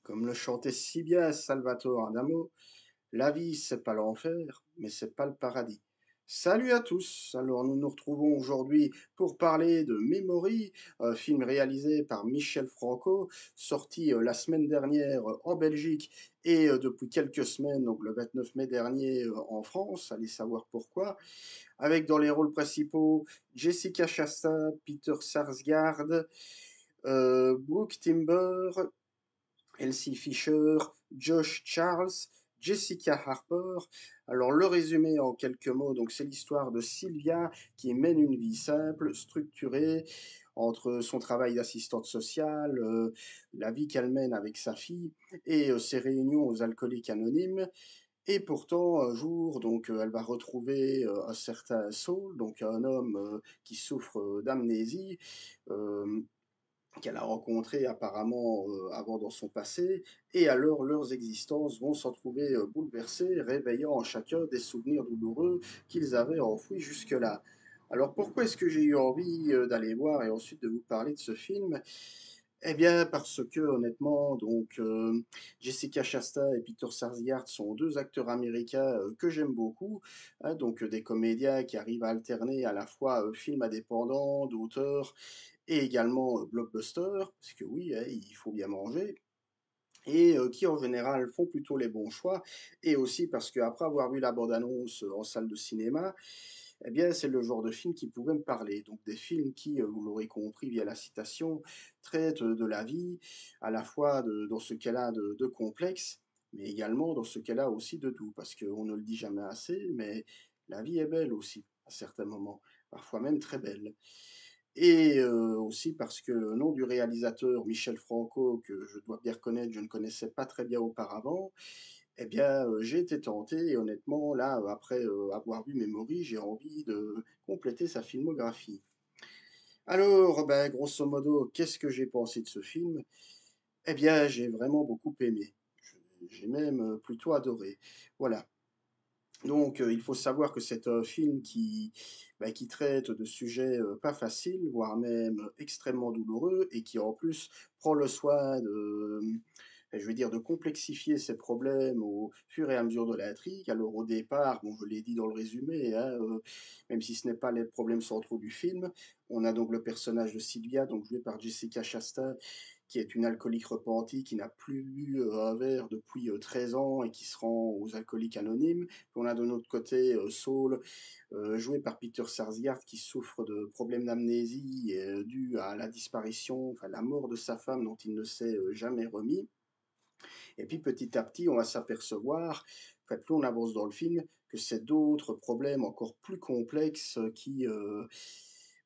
Comme le chantait si bien Salvatore Adamo, la vie, c'est pas l'enfer, mais c'est pas le paradis. Salut à tous! Alors, nous nous retrouvons aujourd'hui pour parler de Memory, un film réalisé par Michel Franco, sorti la semaine dernière en Belgique et depuis quelques semaines, donc le 29 mai dernier en France, allez savoir pourquoi, avec dans les rôles principaux Jessica Chastain, Peter Sarsgaard, Brooke Timber, Elsie Fisher, Josh Charles, Jessica Harper. Alors le résumé en quelques mots, donc c'est l'histoire de Sylvia qui mène une vie simple, structurée, entre son travail d'assistante sociale, la vie qu'elle mène avec sa fille et ses réunions aux alcooliques anonymes. Et pourtant, un jour, donc, elle va retrouver un certain Saul, donc un homme qui souffre d'amnésie, euh, qu'elle a rencontré apparemment avant dans son passé, et alors leurs existences vont s'en trouver bouleversées, réveillant en chacun des souvenirs douloureux qu'ils avaient enfouis jusque-là. Alors pourquoi est-ce que j'ai eu envie d'aller voir et ensuite de vous parler de ce film? Eh bien parce que honnêtement, donc Jessica Chastain et Peter Sarsgaard sont deux acteurs américains que j'aime beaucoup, hein, donc des comédiens qui arrivent à alterner à la fois films indépendants, d'auteurs et également blockbuster, parce que oui, hein, il faut bien manger, et qui en général font plutôt les bons choix, et aussi parce qu'après avoir vu la bande-annonce en salle de cinéma, eh bien c'est le genre de film qui pouvait me parler. Donc des films qui, vous l'aurez compris via la citation, traitent de la vie, à la fois dans ce cas-là de complexe, mais également dans ce cas-là aussi de doux, parce qu'on ne le dit jamais assez, mais la vie est belle aussi, à certains moments, parfois même très belle. Et aussi parce que le nom du réalisateur, Michel Franco, que je dois bien reconnaître, je ne connaissais pas très bien auparavant, eh bien, j'ai été tenté et honnêtement, là, après avoir vu Memory, j'ai envie de compléter sa filmographie. Alors, ben, grosso modo, qu'est-ce que j'ai pensé de ce film? Eh bien, j'ai vraiment beaucoup aimé. J'ai même plutôt adoré. Voilà. Donc, il faut savoir que c'est un film qui traite de sujets pas faciles, voire même extrêmement douloureux, et qui en plus prend le soin je veux dire, de complexifier ses problèmes au fur et à mesure de l'intrigue. Alors au départ, bon, je l'ai dit dans le résumé, hein, même si ce n'est pas les problèmes centraux du film, on a donc le personnage de Sylvia, donc joué par Jessica Chastain, qui est une alcoolique repentie, qui n'a plus bu un verre depuis 13 ans et qui se rend aux alcooliques anonymes. Puis on a de notre côté Saul, joué par Peter Sarsgaard, qui souffre de problèmes d'amnésie dus à la disparition, enfin la mort de sa femme dont il ne s'est jamais remis. Et puis petit à petit, on va s'apercevoir, en fait, plus on avance dans le film, que c'est d'autres problèmes encore plus complexes qui,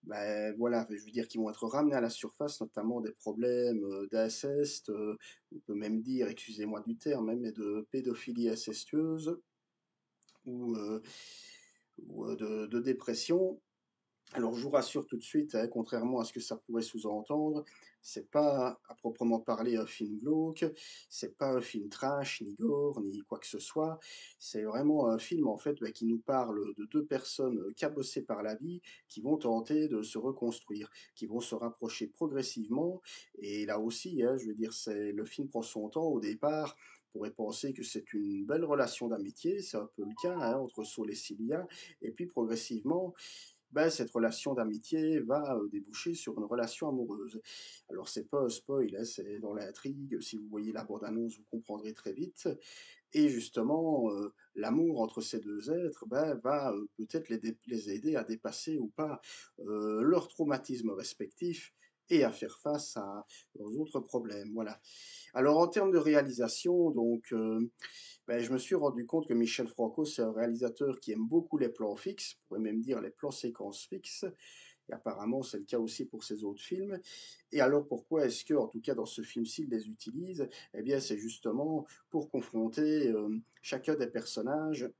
ben, voilà, je veux dire, qui vont être ramenés à la surface, notamment des problèmes d'inceste, on peut même dire, excusez-moi du terme, hein, mais de pédophilie incestueuse ou, de dépression. Alors, je vous rassure tout de suite, hein, contrairement à ce que ça pourrait sous-entendre, c'est pas à proprement parler un film glauque, c'est pas un film trash, ni gore, ni quoi que ce soit. C'est vraiment un film, en fait, bah, qui nous parle de deux personnes cabossées par la vie, qui vont tenter de se reconstruire, qui vont se rapprocher progressivement. Et là aussi, hein, je veux dire, le film prend son temps au départ. On pourrait penser que c'est une belle relation d'amitié, c'est un peu le cas hein, entre Saul et Sylvia, et puis progressivement, ben, cette relation d'amitié va déboucher sur une relation amoureuse. Alors c'est pas un spoil, hein, c'est dans l'intrigue, si vous voyez la bande-annonce, vous comprendrez très vite. Et justement, l'amour entre ces deux êtres ben, va peut-être les aider à dépasser ou pas leurs traumatismes respectifs et à faire face à leurs autres problèmes. Voilà. Alors en termes de réalisation, donc, ben, je me suis rendu compte que Michel Franco, c'est un réalisateur qui aime beaucoup les plans fixes, on pourrait même dire les plans séquences fixes, et apparemment c'est le cas aussi pour ses autres films. Et alors pourquoi est-ce que, en tout cas dans ce film-ci, il les utilise? Eh bien c'est justement pour confronter chacun des personnages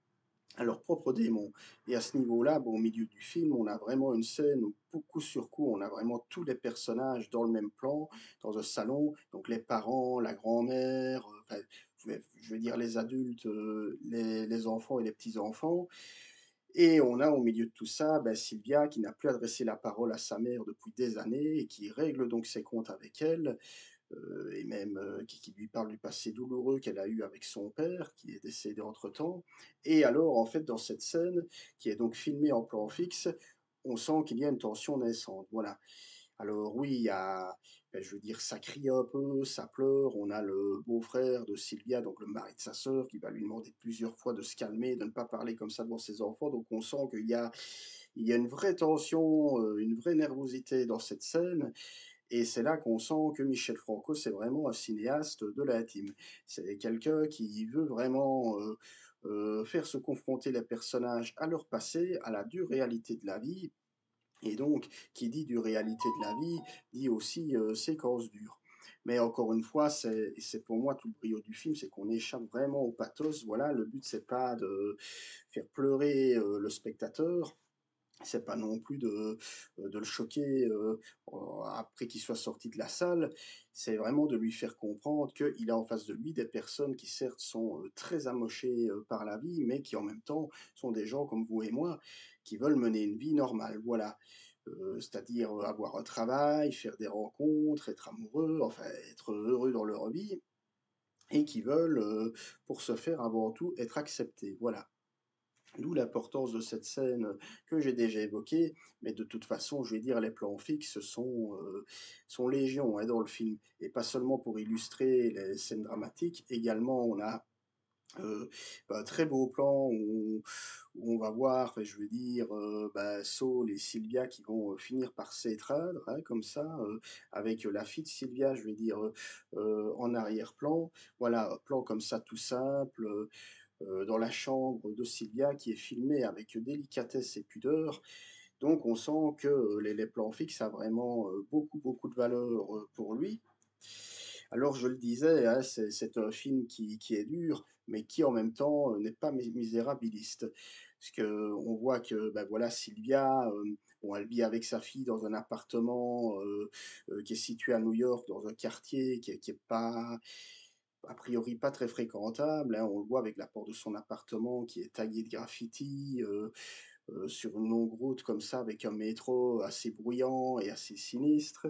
à leurs propres démons. Et à ce niveau-là, bon, au milieu du film, on a vraiment une scène où, coup sur coup, on a vraiment tous les personnages dans le même plan, dans un salon, donc les parents, la grand-mère, enfin, je veux dire les adultes, les enfants et les petits-enfants. Et on a au milieu de tout ça ben, Sylvia qui n'a plus adressé la parole à sa mère depuis des années et qui règle donc ses comptes avec elle et même qui lui parle du passé douloureux qu'elle a eu avec son père, qui est décédé entre-temps. Et alors, en fait, dans cette scène, qui est donc filmée en plan fixe, on sent qu'il y a une tension naissante. Voilà. Alors oui, il y a, je veux dire, ça crie un peu, ça pleure. On a le beau-frère de Sylvia, donc le mari de sa sœur, qui va lui demander plusieurs fois de se calmer, de ne pas parler comme ça devant ses enfants. Donc on sent il y a une vraie tension, une vraie nervosité dans cette scène. Et c'est là qu'on sent que Michel Franco, c'est vraiment un cinéaste de l'intime. C'est quelqu'un qui veut vraiment faire se confronter les personnages à leur passé, à la dure réalité de la vie, et donc, qui dit dure réalité de la vie, dit aussi séquence dure. Mais encore une fois, c'est pour moi tout le brio du film, c'est qu'on échappe vraiment au pathos. Voilà, le but, c'est pas de faire pleurer le spectateur, c'est pas non plus de le choquer, après qu'il soit sorti de la salle. C'est vraiment de lui faire comprendre qu'il a en face de lui des personnes qui certes sont, très amochées, par la vie, mais qui en même temps sont des gens comme vous et moi, qui veulent mener une vie normale, voilà. C'est-à-dire, avoir un travail, faire des rencontres, être amoureux, enfin être heureux dans leur vie et qui veulent, pour ce faire avant tout être acceptés, voilà. D'où l'importance de cette scène que j'ai déjà évoquée, mais de toute façon, je vais dire, les plans fixes sont légion hein, dans le film. Et pas seulement pour illustrer les scènes dramatiques, également on a un très beau plan où on va voir, enfin, je veux dire, Saul et Sylvia qui vont finir par s'étreindre, hein, comme ça, avec la fille de Sylvia, je vais dire, en arrière-plan. Voilà, un plan comme ça tout simple, dans la chambre de Sylvia qui est filmée avec délicatesse et pudeur. Donc on sent que les plans fixes a vraiment beaucoup, beaucoup de valeur pour lui. Alors je le disais, hein, c'est un film qui est dur, mais qui en même temps n'est pas misérabiliste. Parce que on voit que ben voilà, Sylvia, bon, elle vit avec sa fille dans un appartement qui est situé à New York, dans un quartier qui est pas, a priori pas très fréquentable, hein. On le voit avec la porte de son appartement qui est taguée de graffitis, sur une longue route comme ça avec un métro assez bruyant et assez sinistre.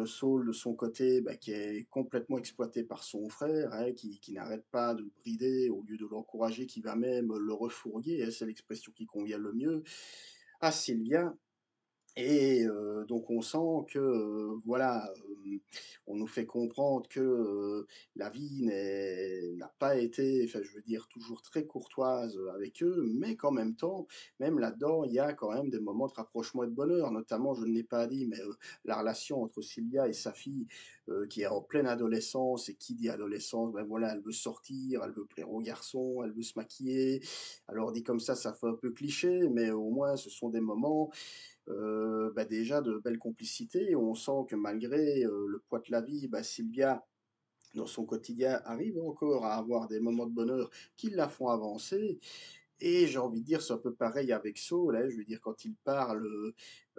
Saul de son côté, bah, qui est complètement exploité par son frère, hein, qui n'arrête pas de le brider au lieu de l'encourager, qui va même le refourguer, hein, c'est l'expression qui convient le mieux à Sylvia. Et donc on sent que, voilà, on nous fait comprendre que, la vie n'a pas été, enfin, je veux dire, toujours très courtoise, avec eux, mais qu'en même temps, même là-dedans, il y a quand même des moments de rapprochement et de bonheur. Notamment, je ne l'ai pas dit, mais, la relation entre Sylvia et sa fille, qui est en pleine adolescence, et qui dit adolescence, ben, voilà, elle veut sortir, elle veut plaire aux garçons, elle veut se maquiller. Alors dit comme ça fait un peu cliché, mais au moins ce sont des moments déjà de belles complicités. On sent que malgré, le poids de la vie, Sylvia, dans son quotidien, arrive encore à avoir des moments de bonheur qui la font avancer. Et j'ai envie de dire, c'est un peu pareil avec Saul, hein. Je veux dire, quand il parle,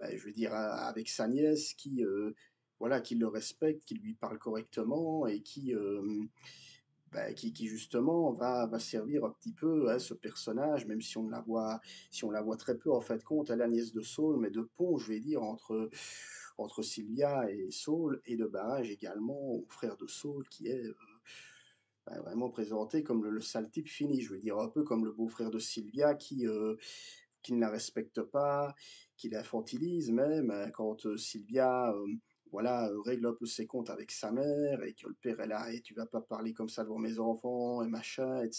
je veux dire, avec sa nièce qui, voilà, qui le respecte, qui lui parle correctement et qui justement va servir un petit peu, hein, ce personnage, même si on la voit très peu en fait compte, à la nièce de Saul, mais de pont, je vais dire, entre Sylvia et Saul, et de barrage également au frère de Saul, qui est vraiment présenté comme le sale type fini, je veux dire, un peu comme le beau-frère de Sylvia qui ne la respecte pas, qui l'infantilise même, hein, quand Sylvia, voilà, règle un peu ses comptes avec sa mère et que le père est là: «Et tu vas pas parler comme ça devant mes enfants» et machin, et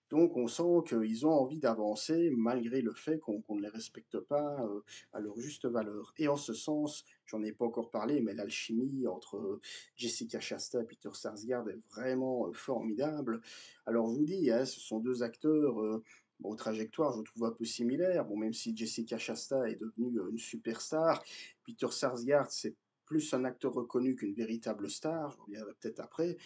donc on sent qu'ils ont envie d'avancer malgré le fait qu'on ne les respecte pas, à leur juste valeur. Et en ce sens, j'en ai pas encore parlé, mais l'alchimie entre, Jessica Chastain et Peter Sarsgaard est vraiment, formidable. Alors je vous dis, hein, ce sont 2 acteurs, aux trajectoires, je trouve un peu similaires. Bon, même si Jessica Chastain est devenue, une superstar, Peter Sarsgaard, c'est plus un acteur reconnu qu'une véritable star, je reviendrai peut-être après.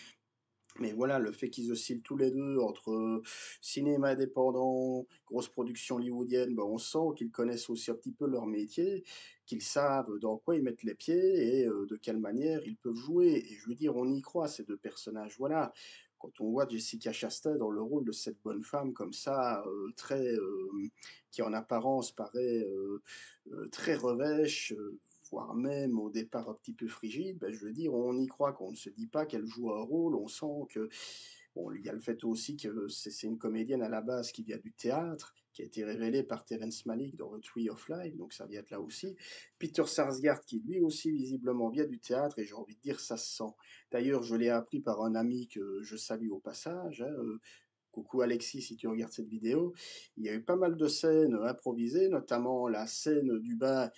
Mais voilà, le fait qu'ils oscillent tous les 2 entre, cinéma indépendant, grosse production hollywoodienne, on sent qu'ils connaissent aussi un petit peu leur métier, qu'ils savent dans quoi ils mettent les pieds et de quelle manière ils peuvent jouer. Et je veux dire, on y croit ces 2 personnages, voilà. Quand on voit Jessica Chastain dans le rôle de cette bonne femme comme ça, très, qui en apparence paraît, très revêche, voire même au départ un petit peu frigide, ben, je veux dire, on y croit, qu'on ne se dit pas qu'elle joue un rôle, on sent que bon, il y a le fait aussi que c'est une comédienne à la base qui vient du théâtre, qui a été révélée par Terrence Malick dans The Tree of Life, donc ça vient de là aussi. Peter Sarsgaard qui lui aussi visiblement vient du théâtre, et j'ai envie de dire ça se sent. D'ailleurs, je l'ai appris par un ami que je salue au passage, hein, coucou Alexis si tu regardes cette vidéo. Il y a eu pas mal de scènes improvisées, notamment la scène du bain,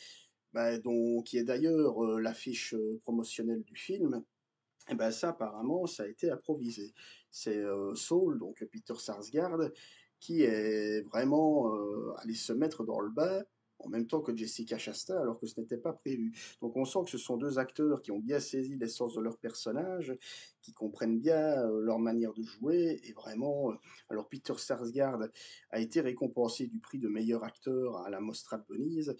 bah, qui est d'ailleurs l'affiche promotionnelle du film. Et ben ça, apparemment, ça a été improvisé. C'est Saul, donc Peter Sarsgaard, qui est vraiment allé se mettre dans le bain en même temps que Jessica Chastain, alors que ce n'était pas prévu. Donc on sent que ce sont deux acteurs qui ont bien saisi l'essence de leur personnage, qui comprennent bien leur manière de jouer, et vraiment... alors Peter Sarsgaard a été récompensé du prix de meilleur acteur à la Mostra de Venise.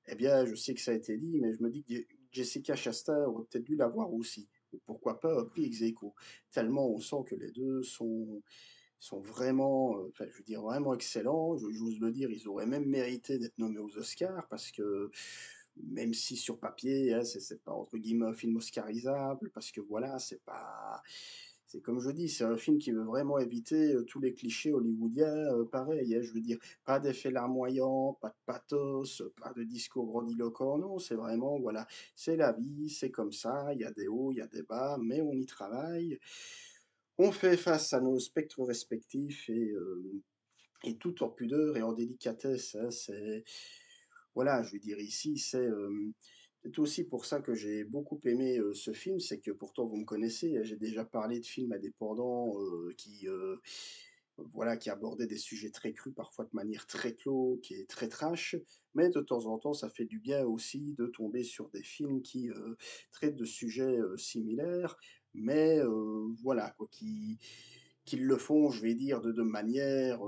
Eh bien, je sais que ça a été dit, mais je me dis que Jessica Chastain aurait peut-être dû l'avoir aussi. Ou pourquoi pas un prix ex aequo. Tellement on sent que les deux sont vraiment, enfin, je veux dire, vraiment excellents. J'ose le dire, ils auraient même mérité d'être nommés aux Oscars parce que même si sur papier, hein, c'est pas entre guillemets un film oscarisable, parce que voilà, c'est pas, c'est comme je dis, c'est un film qui veut vraiment éviter tous les clichés hollywoodiens, pareil, hein, je veux dire, pas d'effet larmoyant, pas de pathos, pas de discours grandiloquent, non, c'est vraiment, voilà, c'est la vie, c'est comme ça, il y a des hauts, il y a des bas, mais on y travaille. On fait face à nos spectres respectifs et tout en pudeur et en délicatesse, hein, c'est voilà, je veux dire ici, c'est aussi pour ça que j'ai beaucoup aimé, ce film, c'est que pourtant vous me connaissez, hein, j'ai déjà parlé de films indépendants, voilà, qui abordaient des sujets très crus, parfois de manière très glauque et très trash, mais de temps en temps, ça fait du bien aussi de tomber sur des films qui, traitent de sujets, similaires, mais voilà quoi, qu'ils le font, je vais dire, de manière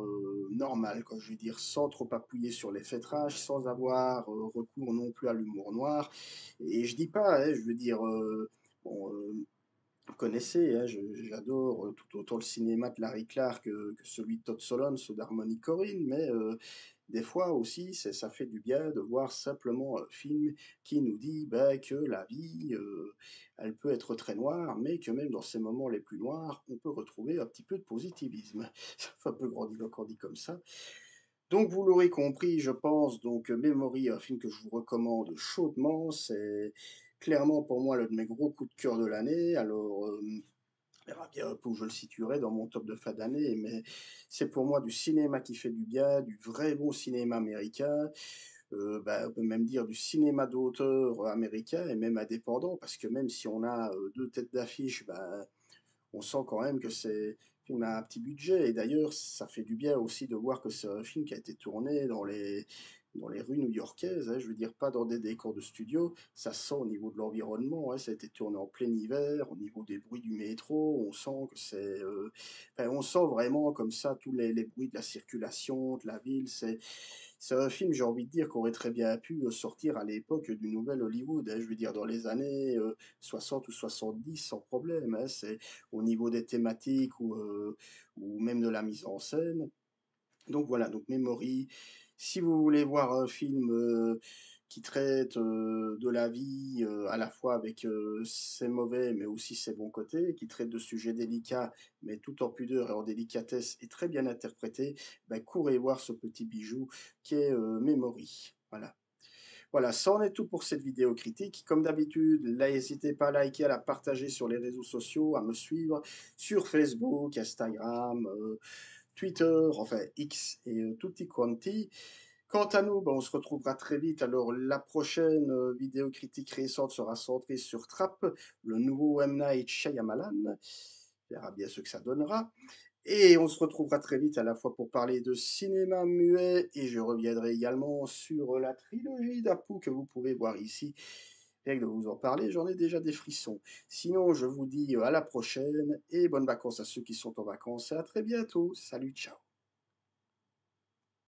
normale, quoi. Je vais dire, sans trop appuyer sur les trash, sans avoir recours non plus à l'humour noir. Et je dis pas, hein, je veux dire, bon, vous connaissez, hein, j'adore tout autant le cinéma de Larry Clark que celui de Todd Solondz ou d'Harmony Korine, mais des fois aussi, ça fait du bien de voir simplement un film qui nous dit ben, que la vie, elle peut être très noire, mais que même dans ces moments les plus noirs, on peut retrouver un petit peu de positivisme. Ça fait un peu grandiloquent dit comme ça. Donc vous l'aurez compris, je pense, donc Memory, un film que je vous recommande chaudement, c'est clairement pour moi l'un de mes gros coups de cœur de l'année. Alors, on verra bien un peu où je le situerai dans mon top de fin d'année, mais c'est pour moi du cinéma qui fait du bien, du vrai bon cinéma américain, bah, on peut même dire du cinéma d'auteur américain et même indépendant, parce que même si on a deux têtes d'affiche, bah, on sent quand même que c'est un film à un petit budget. Et d'ailleurs, ça fait du bien aussi de voir que c'est un film qui a été tourné dans les rues new-yorkaises, hein, je veux dire, pas dans des décors de studio. Ça se sent au niveau de l'environnement, hein, ça a été tourné en plein hiver, au niveau des bruits du métro, on sent que c'est... enfin, on sent vraiment comme ça tous les bruits de la circulation, de la ville. C'est un film, j'ai envie de dire, qui aurait très bien pu sortir à l'époque du nouvel Hollywood, hein, je veux dire, dans les années 60 ou 70 sans problème. Hein, c'est au niveau des thématiques ou même de la mise en scène. Donc voilà, donc Memory, si vous voulez voir un film qui traite de la vie à la fois avec ses mauvais mais aussi ses bons côtés, qui traite de sujets délicats mais tout en pudeur et en délicatesse et très bien interprété, ben, courez voir ce petit bijou qui est Memory. Voilà. Voilà, ça en est tout pour cette vidéo critique. Comme d'habitude, n'hésitez pas à liker, à la partager sur les réseaux sociaux, à me suivre sur Facebook, Instagram, Twitter, enfin X et tutti quanti. Quant à nous, ben, on se retrouvera très vite. Alors, la prochaine vidéo critique récente sera centrée sur Trap, le nouveau M. Night Shyamalan. On verra bien ce que ça donnera. Et on se retrouvera très vite à la fois pour parler de cinéma muet et je reviendrai également sur la trilogie d'Apu que vous pouvez voir ici. Rien que de vous en parler, j'en ai déjà des frissons. Sinon, je vous dis à la prochaine et bonnes vacances à ceux qui sont en vacances et à très bientôt. Salut, ciao.